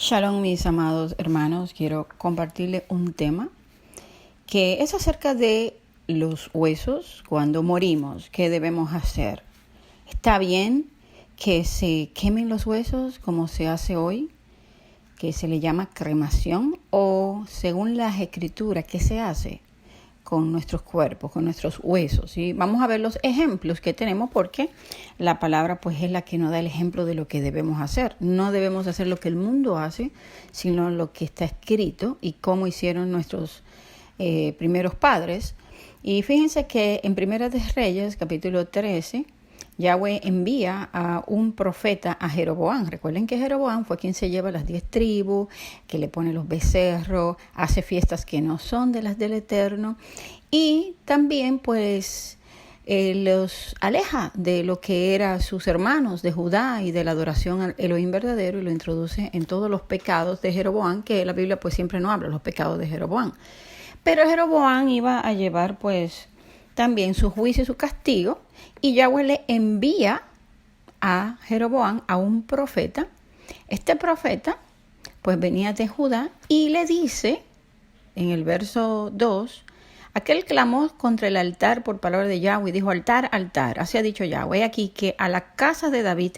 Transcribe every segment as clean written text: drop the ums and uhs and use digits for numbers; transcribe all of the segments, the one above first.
Shalom, mis amados hermanos. Quiero compartirles un tema que es acerca de los huesos cuando morimos. ¿Qué debemos hacer? ¿Está bien que se quemen los huesos como se hace hoy, que se le llama cremación? O según las escrituras, ¿qué se hace con nuestros cuerpos, con nuestros huesos? Y vamos a ver los ejemplos que tenemos, porque la palabra pues es la que nos da el ejemplo de lo que debemos hacer. No debemos hacer lo que el mundo hace, sino lo que está escrito y cómo hicieron nuestros primeros padres. Y fíjense que en Primera de Reyes, capítulo 13, Yahweh envía a un profeta a Jeroboam. Recuerden que Jeroboam fue quien se lleva las 10 tribus, que le pone los becerros, hace fiestas que no son de las del Eterno, y también pues los aleja de lo que eran sus hermanos de Judá y de la adoración al Elohim verdadero, y lo introduce en todos los pecados de Jeroboam, que la Biblia pues siempre no habla, los pecados de Jeroboam. Pero Jeroboam iba a llevar pues también su juicio y su castigo, y Yahweh le envía a Jeroboam a un profeta. Este profeta pues venía de Judá y le dice en el verso 2: aquel clamó contra el altar por palabra de Yahweh y dijo: altar, altar, así ha dicho Yahweh, aquí que a la casa de David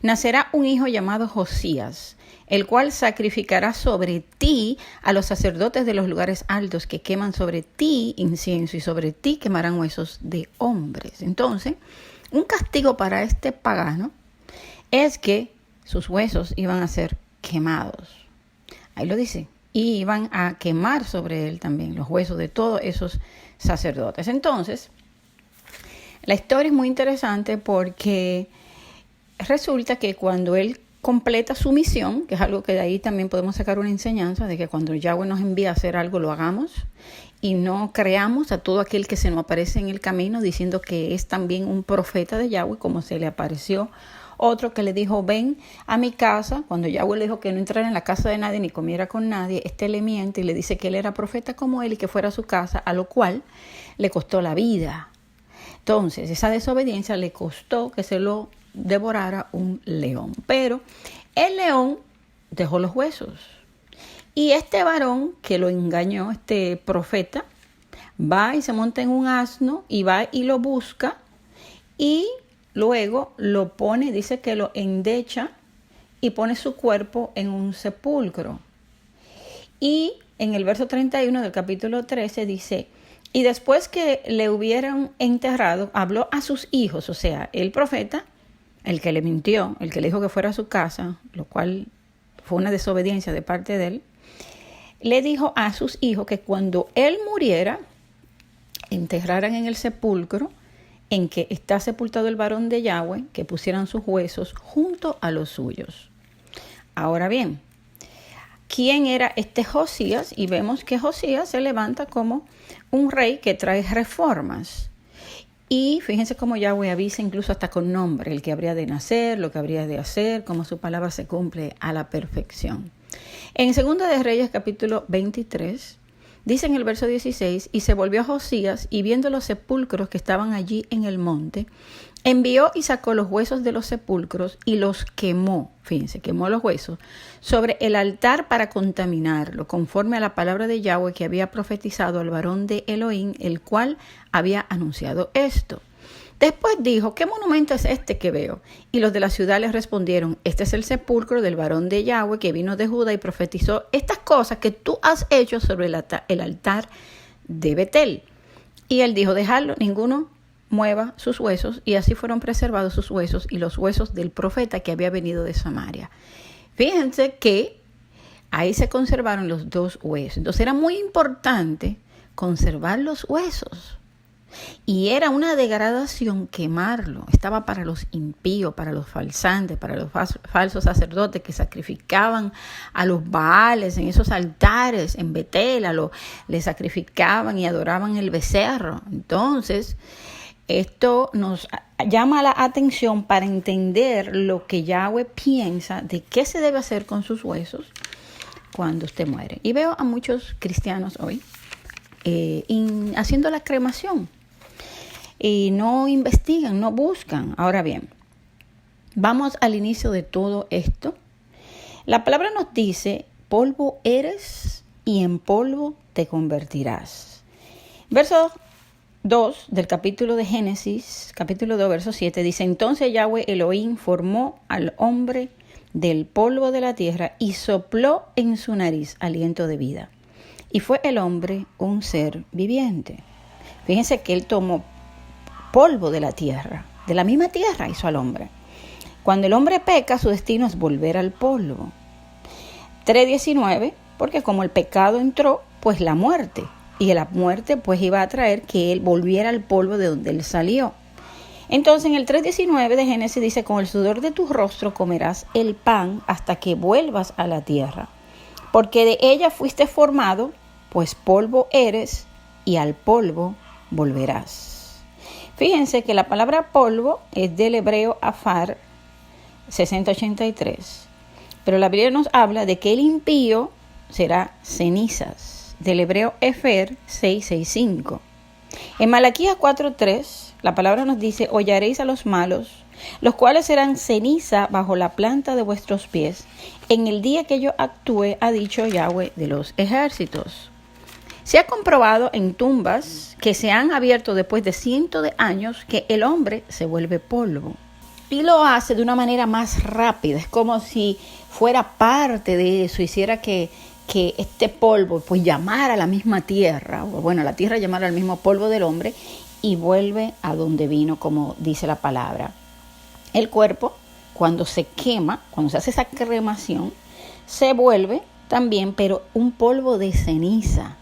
nacerá un hijo llamado Josías, el cual sacrificará sobre ti a los sacerdotes de los lugares altos, que queman sobre ti incienso, y sobre ti quemarán huesos de hombres. Entonces, un castigo para este pagano es que sus huesos iban a ser quemados. Ahí lo dice. Y iban a quemar sobre él también los huesos de todos esos sacerdotes. Entonces, la historia es muy interesante porque resulta que cuando él completa su misión, que es algo que de ahí también podemos sacar una enseñanza, de que cuando Yahweh nos envía a hacer algo, lo hagamos y no creamos a todo aquel que se nos aparece en el camino diciendo que es también un profeta de Yahweh, como se le apareció otro que le dijo: ven a mi casa. Cuando Yahweh le dijo que no entrara en la casa de nadie ni comiera con nadie, este le miente y le dice que él era profeta como él y que fuera a su casa, a lo cual le costó la vida. Entonces, esa desobediencia le costó que se lo devorara un león. Pero el león dejó los huesos. Y este varón que lo engañó, este profeta, va y se monta en un asno y va y lo busca, y luego lo pone, dice que lo endecha y pone su cuerpo en un sepulcro. Y en el verso 31 del capítulo 13 dice: y después que le hubieran enterrado, habló a sus hijos, o sea, el profeta, el que le mintió, el que le dijo que fuera a su casa, lo cual fue una desobediencia de parte de él, le dijo a sus hijos que cuando él muriera, enterraran en el sepulcro en que está sepultado el varón de Yahweh, que pusieran sus huesos junto a los suyos. Ahora bien, ¿quién era este Josías? Y vemos que Josías se levanta como un rey que trae reformas. Y fíjense cómo Yahweh avisa incluso hasta con nombre el que habría de nacer, lo que habría de hacer, cómo su palabra se cumple a la perfección. En 2 de Reyes capítulo 23 dice en el verso 16: y se volvió Josías, y viendo los sepulcros que estaban allí en el monte, envió y sacó los huesos de los sepulcros y los quemó. Fíjense, quemó los huesos sobre el altar para contaminarlo, conforme a la palabra de Yahweh que había profetizado al varón de Elohim, el cual había anunciado esto. Después dijo: ¿qué monumento es este que veo? Y los de la ciudad les respondieron: este es el sepulcro del varón de Yahweh que vino de Judá y profetizó estas cosas que tú has hecho sobre el altar de Betel. Y él dijo: dejadlo, ninguno mueva sus huesos. Y así fueron preservados sus huesos y los huesos del profeta que había venido de Samaria. Fíjense que ahí se conservaron los dos huesos. Entonces era muy importante conservar los huesos. Y era una degradación quemarlo. Estaba para los impíos, para los falsantes, para los falsos sacerdotes que sacrificaban a los Baales en esos altares en Betel. Le sacrificaban y adoraban el becerro. Entonces, esto nos llama la atención para entender lo que Yahweh piensa de qué se debe hacer con sus huesos cuando usted muere. Y veo a muchos cristianos hoy haciendo la cremación. Y no investigan, no buscan. Ahora bien, vamos al inicio de todo esto. La palabra nos dice, polvo eres y en polvo te convertirás. Verso 2 del capítulo de Génesis, capítulo 2, verso 7, dice, entonces Yahweh Elohim formó al hombre del polvo de la tierra y sopló en su nariz aliento de vida. Y fue el hombre un ser viviente. Fíjense que él tomó polvo de la tierra, de la misma tierra hizo al hombre. Cuando el hombre peca, su destino es volver al polvo. 3:19, porque como el pecado entró, pues la muerte. Y la muerte pues iba a traer que él volviera al polvo de donde él salió. Entonces en el 3:19 de Génesis dice, con el sudor de tu rostro comerás el pan hasta que vuelvas a la tierra. Porque de ella fuiste formado, pues polvo eres y al polvo volverás. Fíjense que la palabra polvo es del hebreo afar 6083. Pero la Biblia nos habla de que el impío será cenizas, del hebreo efer 665. En Malaquías 4:3, la palabra nos dice, hollaréis a los malos, los cuales serán ceniza bajo la planta de vuestros pies, en el día que yo actúe, ha dicho Yahweh de los ejércitos. Se ha comprobado en tumbas que se han abierto después de cientos de años que el hombre se vuelve polvo. Y lo hace de una manera más rápida, es como si fuera parte de eso, hiciera que este polvo pues llamara a la misma tierra, o bueno, la tierra llamara al mismo polvo del hombre y vuelve a donde vino, como dice la palabra. El cuerpo, cuando se quema, cuando se hace esa cremación, se vuelve también, pero un polvo de ceniza.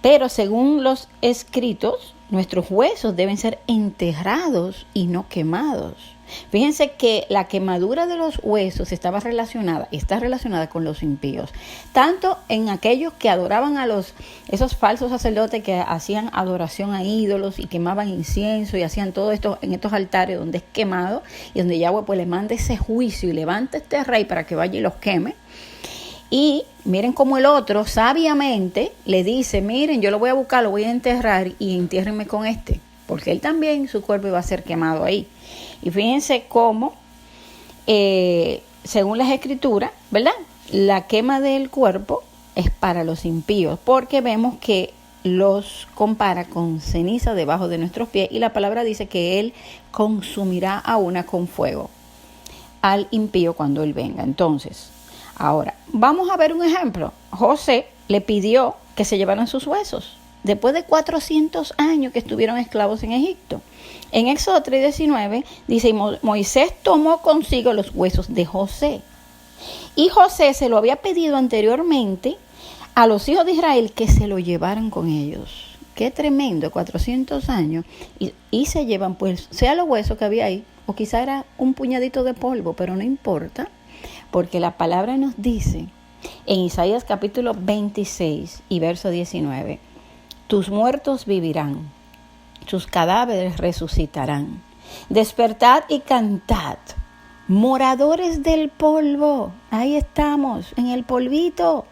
Pero según los escritos, nuestros huesos deben ser enterrados y no quemados. Fíjense que la quemadura de los huesos está relacionada con los impíos. Tanto en aquellos que adoraban a esos falsos sacerdotes que hacían adoración a ídolos y quemaban incienso y hacían todo esto en estos altares donde es quemado y donde Yahweh pues le manda ese juicio y levanta este rey para que vaya y los queme. Y miren cómo el otro sabiamente le dice, miren, yo lo voy a buscar, lo voy a enterrar y entiérrenme con este, porque él también, su cuerpo iba a ser quemado ahí. Y fíjense cómo, según las escrituras, ¿verdad? La quema del cuerpo es para los impíos, porque vemos que los compara con ceniza debajo de nuestros pies y la palabra dice que él consumirá a una con fuego al impío cuando él venga. Entonces, ahora, vamos a ver un ejemplo. José le pidió que se llevaran sus huesos después de 400 años que estuvieron esclavos en Egipto. En Éxodo 3:19 dice, Moisés tomó consigo los huesos de José. Y José se lo había pedido anteriormente a los hijos de Israel que se lo llevaran con ellos. Qué tremendo, 400 años. Y se llevan, pues, sea los huesos que había ahí, o quizá era un puñadito de polvo, pero no importa. Porque la palabra nos dice en Isaías capítulo 26 y verso 19, tus muertos vivirán, sus cadáveres resucitarán. Despertad y cantad, moradores del polvo. Ahí estamos, en el polvito.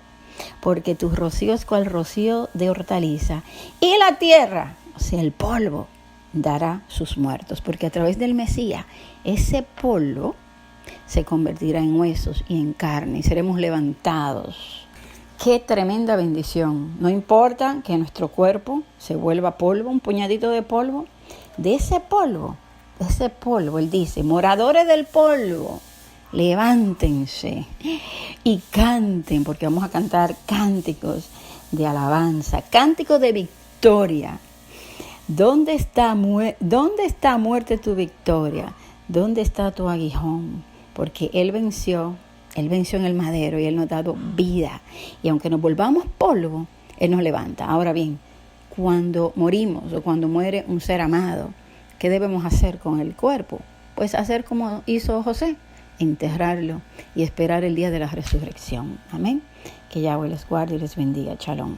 Porque tu rocío es cual rocío de hortaliza. Y la tierra, o sea, el polvo, dará sus muertos. Porque a través del Mesías, ese polvo se convertirá en huesos y en carne y seremos levantados. Qué tremenda bendición. No importa que nuestro cuerpo se vuelva polvo, un puñadito de polvo. De ese polvo, él dice, moradores del polvo, levántense y canten, porque vamos a cantar cánticos de alabanza, cánticos de victoria. ¿Dónde está muerte tu victoria? ¿Dónde está tu aguijón? Porque Él venció en el madero y Él nos ha dado vida. Y aunque nos volvamos polvo, Él nos levanta. Ahora bien, cuando morimos o cuando muere un ser amado, ¿qué debemos hacer con el cuerpo? Pues hacer como hizo José, enterrarlo y esperar el día de la resurrección. Amén. Que Yahweh les guarde y les bendiga. Shalom.